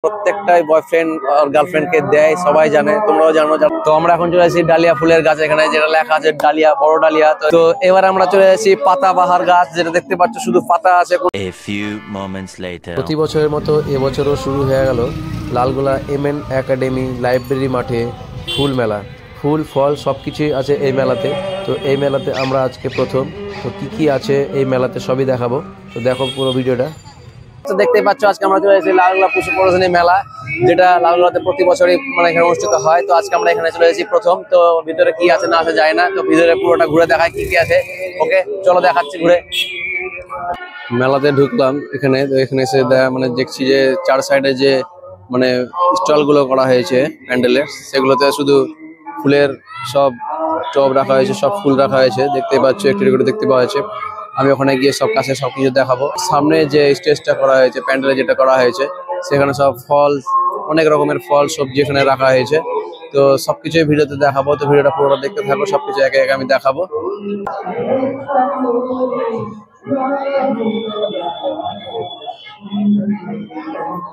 প্রত্যেকটাই বয়ফ্রেন্ড আর গার্লফ্রেন্ডকে দেয়, সবাই জানে, তোমরাও জানো। তো আমরা এখন চলে এসেছি ডালিয়া ফুলের গাছ, এখানে যেটা লেখা আছে ডালিয়া, বড় ডালিয়া। তো এবার আমরা চলে এসেছি পাতাবাহার গাছ, যেটা দেখতে পাচ্ছ শুধু পাতা আছে। প্রতি বছরের মতো এবছরও শুরু হয়ে গেল লালগোলা MN একাডেমি লাইব্রেরি মাঠে ফুল মেলা। ফুল ফল সব কিছুই আছে এই মেলাতে। তো এই মেলাতে আমরা আজকে প্রথম, তো কি আছে এই মেলাতে সবই দেখাবো। তো দেখো পুরো ভিডিওটা। তো দেখতেই পাচ্ছ আজকে আমরা চলে এসেছি লালগোলা পশু প্রদর্শনী মেলা, যেটা লালগোলাতে প্রতি বছরই এখানে অনুষ্ঠিত হয়। তো আজকে আমরা এখানে চলে এসেছি প্রথম। তো ভিতরে কি আছে না আছে যায় না, তো ভিতরে পুরোটা ঘুরে দেখায় কি আছে। ওকে চলো দেখাচ্ছি ঘুরে। মেলাতে ঢুকলাম এখানে, তো এখানে এসে দেখছি যে চার সাইডে যে স্টল গুলো করা হয়েছে প্যান্ডেলের, সেগুলোতে শুধু ফুলের সব টব রাখা হয়েছে, সব ফুল রাখা হয়েছে। দেখতে পাচ্ছ একটু করে দেখতে পাওয়া যাচ্ছে। আমি ওখানে গিয়ে সব কাছে সবকিছু দেখাবো। সামনে যে স্টেজটা করা হয়েছে, প্যান্ডেলে যেটা করা হয়েছে, সেখানে সব ফল, অনেক রকমের ফল সবজি এখানে রাখা হয়েছে। তো সবকিছুই ভিডিওতে দেখাবো। তো ভিডিওটা পুরোটা দেখতে থাকো, সবকিছু একে একে আমি দেখাবো।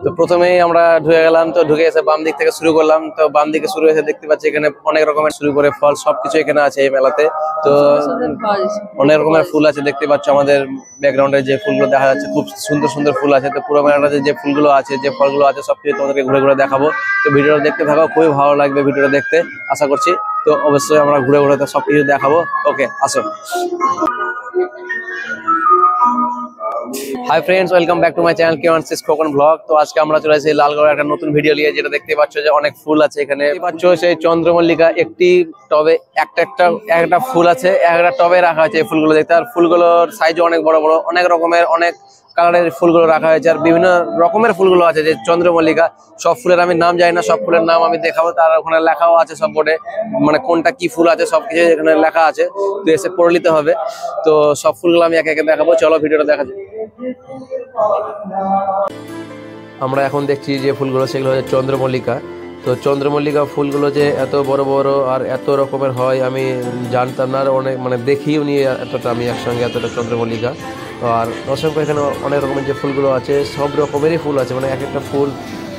তো প্রথমেই আমরা ঢুকে গেলাম। তো ঢুকে এসে বাম দিক থেকে শুরু করলাম। তো বাম দিকে শুরু হয়েছে দেখতে পাচ্ছি এখানে অনেক রকমের শুরু করে ফল সবকিছু এখানে আছে এই মেলাতে। তো অনেক রকমের ফুল আছে দেখতে পাচ্ছ। আমাদের ব্যাকগ্রাউন্ডে যে ফুলগুলো দেখা যাচ্ছে, খুব সুন্দর সুন্দর ফুল আছে। তো পুরো মেলাটাতে যে ফুলগুলো আছে, যে ফলগুলো আছে, সবকিছু তোমাদেরকে ঘুরে ঘুরে দেখাবো। তো ভিডিওটা দেখতে থাকো, খুবই ভালো লাগবে ভিডিওটা দেখতে আশা করছি। তো অবশ্যই আমরা ঘুরে ঘুরে তো সবকিছু দেখাবো। ওকে আসো। Hi friends, welcome back to my channel K1C Spoken Vlog। তো আজকে আমরা চলে এসেছি লালগড়ার একটা নতুন ভিডিও নিয়ে, যেটা দেখতে পাচ্ছ যে অনেক ফুল আছে এখানে। পাচ্ছ সেই চন্দ্রমল্লিকা, একটি টবে একটা ফুল আছে, একটা টবে রাখা আছে এই ফুলগুলো দেখতে। আর ফুলগুলোর সাইজও অনেক বড় বড়, অনেক রকমের অনেক কালারের ফুলগুলো রাখা হয়েছে। আর বিভিন্ন রকমের ফুলগুলো আছে যে চন্দ্রমল্লিকা। সব ফুলের আমি নাম জানি না, সব ফুলের নাম আমি দেখাবো। তার ওখানে লেখাও আছে সব বোর্ডে, কোনটা কি ফুল আছে সবকিছু এখানে লেখা আছে। তো এসে পড়ে নিতে হবে। তো সব ফুলগুলো আমি একে একে দেখাবো, চলো ভিডিওটা দেখা যাক। আমরা এখন দেখছি যে ফুলগুলো, সেগুলো হচ্ছে চন্দ্রমল্লিকা। তো চন্দ্রমল্লিকা ফুলগুলো যে এত বড় বড় আর এত রকমের হয় আমি জানতাম না। আর অনেক দেখিও নি এতটা আমি একসঙ্গে এতটা চন্দ্রমল্লিকা। আর অসংখ্য এখানে অনেক রকমের যে ফুলগুলো আছে, সব রকমেরই ফুল আছে। এক একটা ফুল,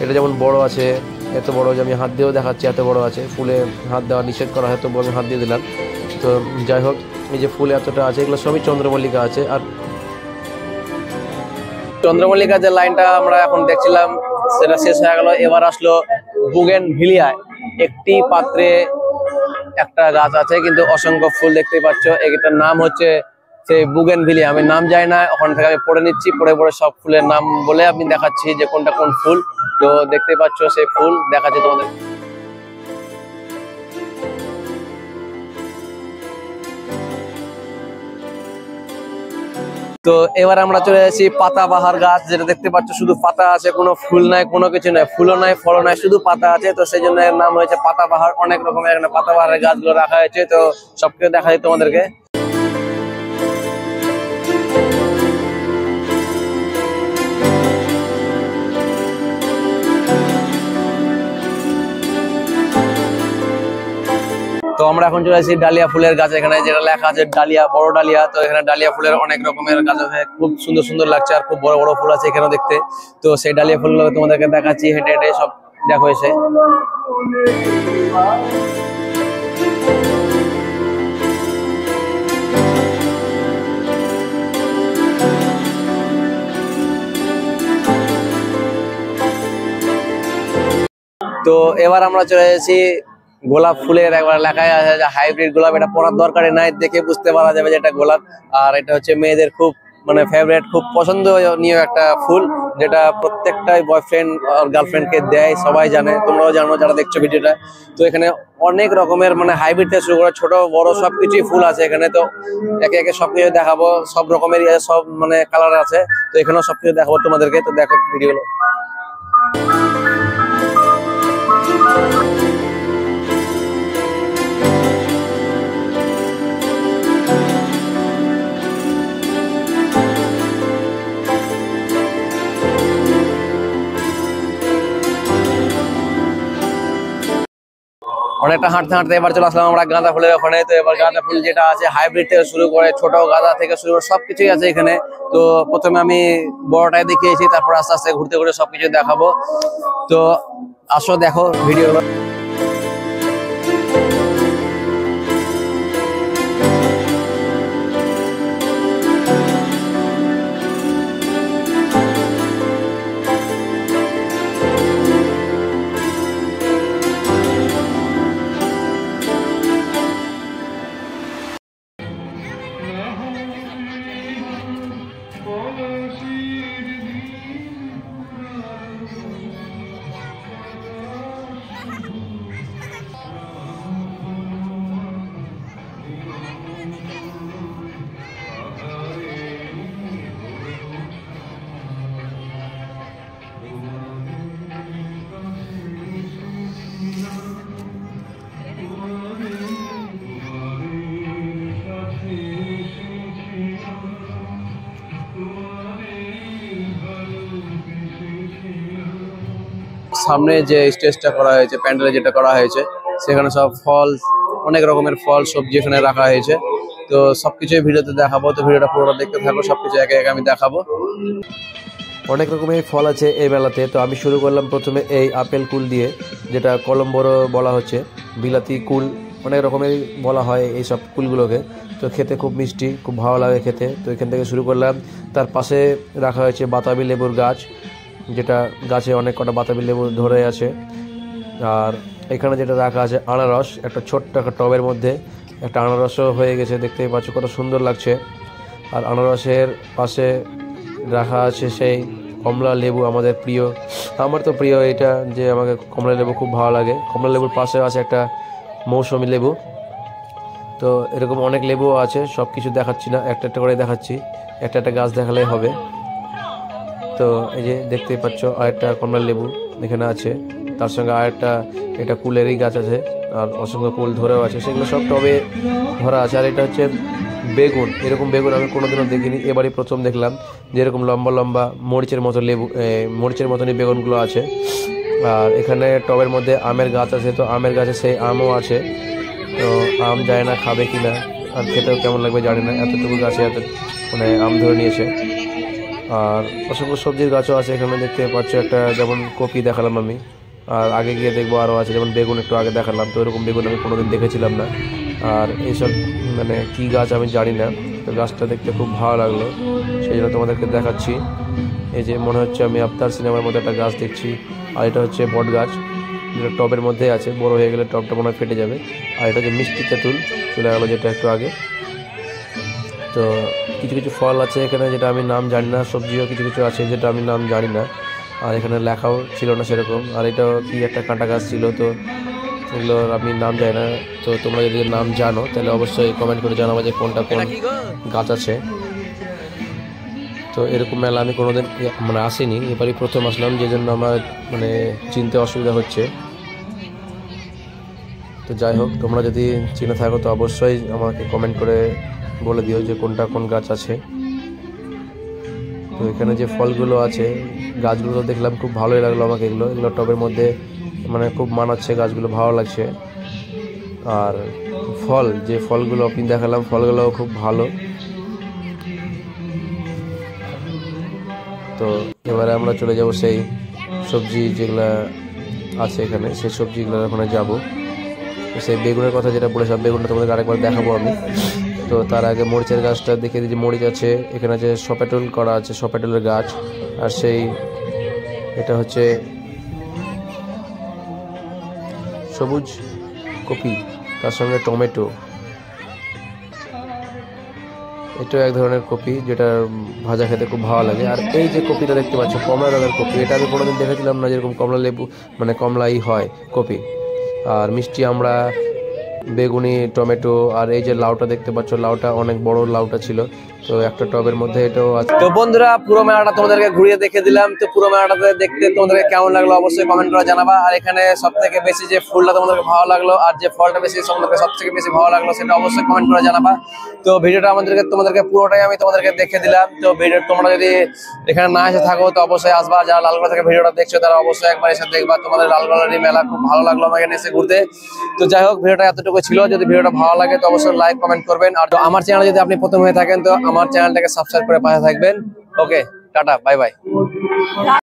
এটা যেমন বড় আছে, এত বড় যে আমি হাত দিয়েও দেখাচ্ছি, এত বড় আছে। ফুলে হাত দেওয়া নিষেধ করা হয়, তবু আমি হাত দিয়ে দিলাম। তো যাই হোক, এই যে ফুল এতটা আছে, এগুলো সবই চন্দ্রমল্লিকা আছে। আর চন্দ্রমল্লিকা যে লাইনটা আমরা এখন দেখছিলাম সেটা শেষ হয়ে গেল। এবার আসলো বুগেনভিলিয়া। একটি পাত্রে একটা গাছ আছে, কিন্তু অসংখ্য ফুল দেখতে পাচ্ছ। এটার নাম হচ্ছে সেই বুগেনভিলিয়া। আমি নাম জানি না, ওখান থেকে আমি পড়ে নিচ্ছি, পড়ে পড়ে সব ফুলের নাম বলে আমি দেখাচ্ছি যে কোনটা কোন ফুল। তো দেখতে পাচ্ছ সেই ফুল দেখাচ্ছি তোমাদের। তো এবার আমরা চলে এসেছি পাতাবাহার গাছ, যেটা দেখতে পাচ্ছ শুধু পাতা আছে, কোনো ফুল নাই, কোনো কিছু নাই, ফুলও নাই, ফলও নাই, শুধু পাতা আছে। তো সেই জন্য এর নাম হয়েছে পাতাবাহার। অনেক রকমের এখানে পাতাবাহারের গাছগুলো রাখা হয়েছে। তো সবকিছু দেখা যায় তোমাদেরকে। তো আমরা এখন চলে এসেছি ডালিয়া ফুলের গাছ, এখানে যেটা লেখা আছে ডালিয়া, বড় ডালিয়া। তো এখানে ডালিয়া ফুলের অনেক রকমের গাছ আছে, খুব সুন্দর সুন্দর লাগছে। আর খুব বড় বড় ফুল আছে এখানে দেখতে। তো সেই ডালিয়া ফুলগুলো তোমাদেরকে দেখাচ্ছি হেঁটে হেঁটে, সব দেখো এসে। তো এবার আমরা চলে এসেছি গোলাপ ফুলের, একবার লেখায় আছে যে হাইব্রিড গোলাপ। এটা পড়ার দরকারই নাই, দেখে বুঝতে পারা যাবে যে এটা গোলাপ। আর এটা হচ্ছে মেয়েদের খুব ফেভারিট, খুব পছন্দনীয় একটা ফুল, যেটা প্রত্যেকটাই বয়ফ্রেন্ড আর গার্লফ্রেন্ডকে দেয়, সবাই জানে, তোমরাও জানো যারা দেখছো ভিডিওটা। তো এখানে অনেক রকমের হাইব্রিড থেকে শুরু করে ছোট বড় সবকিছুই ফুল আছে এখানে। তো একে একে সবকিছু দেখাবো, সব রকমের সব কালার আছে। তো এখানেও সবকিছু দেখাবো তোমাদেরকে। তো দেখো ভিডিওগুলো। অনেকটা হাঁটতে হাঁটতে এবার চলে আসলাম আমরা গাঁদা ফুলের ওখানে। তো এবার গাঁদা ফুল যেটা আছে হাইব্রিড থেকে শুরু করে ছোট গাঁদা থেকে শুরু করে সবকিছুই আছে এখানে। তো প্রথমে আমি বড়টাই দেখিয়েছি, তারপর আস্তে আস্তে ঘুরতে ঘুরে সবকিছু দেখাবো। তো আসো দেখো ভিডিওগুলো। সামনে যে স্টেজটা করা হয়েছে, প্যান্ডেলে যেটা করা হয়েছে, সেখানে সব ফল, অনেক রকমের ফল সবজি এখানে রাখা হয়েছে। তো সবকিছুই ভিডিওতে দেখাবো, তো ভিডিওটা পুরোটা দেখতে থাকো, সবকিছু একে একে আমি দেখাবো। অনেক রকমের ফল আছে এই মেলাতে। তো আমি শুরু করলাম প্রথমে এই আপেল কুল দিয়ে, যেটা কলম্বোরো বলা হচ্ছে, বিলাতি কুল অনেক রকমের বলা হয় এই সব কুলগুলোকে। তো খেতে খুব মিষ্টি, খুব ভালো লাগে খেতে। তো এখান থেকে শুরু করলাম। তার পাশে রাখা হয়েছে বাতাবি লেবুর গাছ, যেটা গাছে অনেক কটা বাতাবি লেবু ধরে আছে। আর এখানে যেটা রাখা আছে আনারস, একটা ছোট্ট একটা টবের মধ্যে একটা আনারসও হয়ে গেছে, দেখতেই পাচ্ছ কত সুন্দর লাগছে। আর আনারসের পাশে রাখা আছে সেই কমলা লেবু, আমাদের প্রিয়, আমার তো প্রিয় এটা, যে আমাকে কমলা লেবু খুব ভালো লাগে। কমলা লেবুর পাশে আছে একটা মৌসুমি লেবু। তো এরকম অনেক লেবুও আছে, সব কিছু দেখাচ্ছি না, একটা একটা করে দেখাচ্ছি, একটা একটা গাছ দেখালেই হবে। তো এই যে দেখতেই পাচ্ছ আরেকটা কমলা লেবু এখানে আছে, তার সঙ্গে আরেকটা এটা কুলেরই গাছ আছে, আর অসংখ্য কুল ধরেও আছে, সেগুলো সব টবে ধরা আছে। আর এটা হচ্ছে বেগুন, এরকম বেগুন আমি কোনোদিনও দেখিনি, এবারই প্রথম দেখলাম যে এরকম লম্বা লম্বা মরিচের মতো লেবু, মরিচের মতনই বেগুনগুলো আছে। আর এখানে টবের মধ্যে আমের গাছ আছে, তো আমের গাছে সেই আমও আছে। তো আম যায় না খাবে কিনা, আর খেতেও কেমন লাগবে জানি না, এতটুকু গাছে এত মানে আম ধরে নিয়েছে। আর অসংখ্য সবজির গাছও আছে এখানে, দেখতে পাচ্ছ একটা যেমন কপি দেখালাম আমি, আর আগে গিয়ে দেখবো আরও আছে, যেমন বেগুন একটু আগে দেখালাম। তো এরকম বেগুন আমি কোনোদিন দেখেছিলাম না। আর এইসব মানে কি গাছ আমি জানি না, তো গাছটা দেখতে খুব ভালো লাগলো, সেই জন্য তোমাদেরকে দেখাচ্ছি। এই যে মনে হচ্ছে আমি আফতার সিনেমার মধ্যে একটা গাছ দেখছি। আর এটা হচ্ছে বট গাছ, যেটা টবের মধ্যে আছে, বড় হয়ে গেলে টবটা মনে হয় ফেটে যাবে। আর এটা হচ্ছে মিষ্টি তেঁতুল চলে গেলো, যেটা একটু আগে। তো কিছু কিছু ফল আছে এখানে যেটা আমি নাম জানি না, সবজিও কিছু কিছু আছে যেটা আমি নাম জানি না, আর এখানে লেখাও ছিল না সেরকম। আর এটাও কি একটা কাঁটা গাছ ছিল, তো এগুলোর আমি নাম জানি না। তো তোমরা যদি নাম জানো তাহলে অবশ্যই কমেন্ট করে জানাবো যে কোনটা কোন গাছ আছে। তো এরকম মেলা আমি কোনোদিন মানে আসিনি, এবারই প্রথম আসলাম, যে জন্য আমার মানে চিনতে অসুবিধা হচ্ছে। তো যাই হোক, তোমরা যদি চিনে থাকো তো অবশ্যই আমাকে কমেন্ট করে বলে দিও যে কোনটা কোন গাছ আছে। তো এখানে যে ফলগুলো আছে, গাছগুলো দেখলাম খুব ভালোই লাগলো আমাকে, এগুলো টবের মধ্যে মানে খুব মানাচ্ছে, গাছগুলো ভালো লাগছে। আর ফল, যে ফলগুলো আপনি দেখালাম, ফলগুলো খুব ভালো। তো এবারে আমরা চলে যাব সেই সবজি যেগুলো আছে এখানে, সেই সবজিগুলোর ওখানে যাব। তো সেই বেগুনের কথা যেটা বলেছিলাম, বেগুনটা তোমাদের আরেকবার দেখাবো আমি। তো তার আগে মরিচের গাছটা দেখে দিই, যে মরিচ আছে এখানে, যে সপেটুল করা আছে, সপেটুলের গাছ। আর সেই এটা হচ্ছে সবুজ কপি, তার সঙ্গে টমেটো, এটাও এক ধরনের কপি যেটা ভাজা খেতে খুব ভালো লাগে। আর এই যে কপিটা দেখতে পাচ্ছ কমলা রঙের কপি, এটা আমি কোনোদিন দেখেছিলাম না, যেরকম কমলা লেবু মানে কমলাই হয় কপি। আর মিষ্টি আমরা, বেগুনি, টমেটো, আর এই যে লাউটা দেখতে পাচ্ছ, লাউটা অনেক বড় লাউটা ছিল, তো একটা টবের মধ্যে এটাও আছে। তো বন্ধুরা পুরো মেলাটা তোমাদেরকে ঘুরিয়ে দেখে দিলাম। তো পুরো মেলাটাতে দেখতে তোমাদেরকে কেমন লাগলো অবশ্যই কমেন্ট করে জানাবা। আর এখানে সব থেকে বেশি যে ফুলটা তোমাদেরকে ভালো লাগলো আর যে ফলটা বেশি তোমাদেরকে সব থেকে বেশি ভালো লাগলো সেটা অবশ্যই কমেন্ট করে জানাবা। তো ভিডিওটা তোমাদেরকে পুরোটাই আমি তোমাদেরকে দেখে দিলাম। তো ভিডিও তোমরা যদি এখানে না এসে থাকো তো অবশ্যই আসবা, যারা লালগোলা থেকে ভিডিওটা দেখছো তারা অবশ্যই একবার এসে দেখবা। তোমাদের লালগোলার এই মেলা খুব ভালো লাগলো আমাকে এসে ঘুরতে। তো যাই হোক ভিডিওটা এতটুকু ছিল, যদি ভিডিওটা ভালো লাগে তো অবশ্যই লাইক কমেন্ট করবেন। আর আমার চ্যানেলে যদি আপনি প্রথম হয়ে থাকেন তো আমার চ্যানেলটাকে সাবস্ক্রাইব করে পাশে থাকবেন। ওকে, টাটা, বাই বাই।